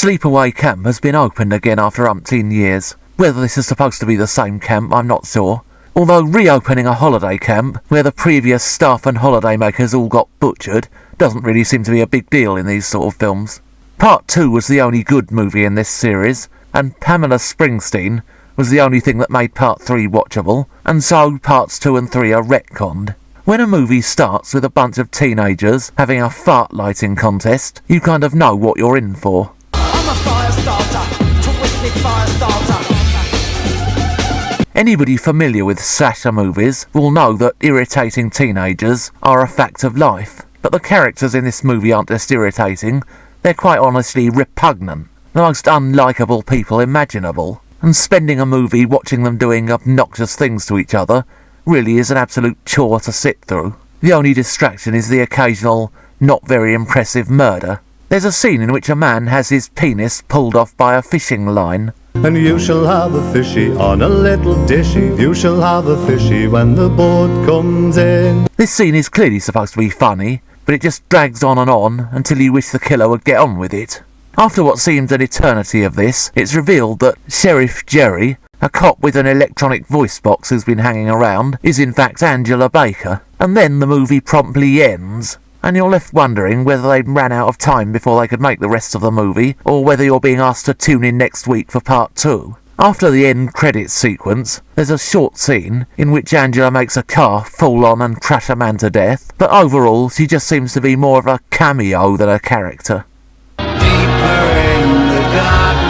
Sleepaway camp has been opened again after umpteen years. Whether this is supposed to be the same camp, I'm not sure. Although reopening a holiday camp, where the previous staff and holidaymakers all got butchered, doesn't really seem to be a big deal in these sort of films. Part 2 was the only good movie in this series, and Pamela Springsteen was the only thing that made Part 3 watchable, and so Parts 2 and 3 are retconned. When a movie starts with a bunch of teenagers having a fart lighting contest, you kind of know what you're in for. I'm a fire starter, twisted fire starter. Anybody familiar with slasher movies will know that irritating teenagers are a fact of life, but the characters in this movie aren't just irritating, they're quite honestly repugnant. The most unlikable people imaginable, and spending a movie watching them doing obnoxious things to each other really is an absolute chore to sit through. The only distraction is the occasional, not very impressive murder. There's a scene in which a man has his penis pulled off by a fishing line. And you shall have a fishy on a little dishy. You shall have a fishy when the boat comes in. This scene is clearly supposed to be funny, but it just drags on and on until you wish the killer would get on with it. After what seemed an eternity of this, it's revealed that Sheriff Jerry, a cop with an electronic voice box who's been hanging around, is in fact Angela Baker. And then the movie promptly ends, and you're left wondering whether they'd ran out of time before they could make the rest of the movie, or whether you're being asked to tune in next week for part 2. After the end credits sequence, there's a short scene in which Angela makes a car fall on and crash a man to death, but overall she just seems to be more of a cameo than a character. Deeper in the dark.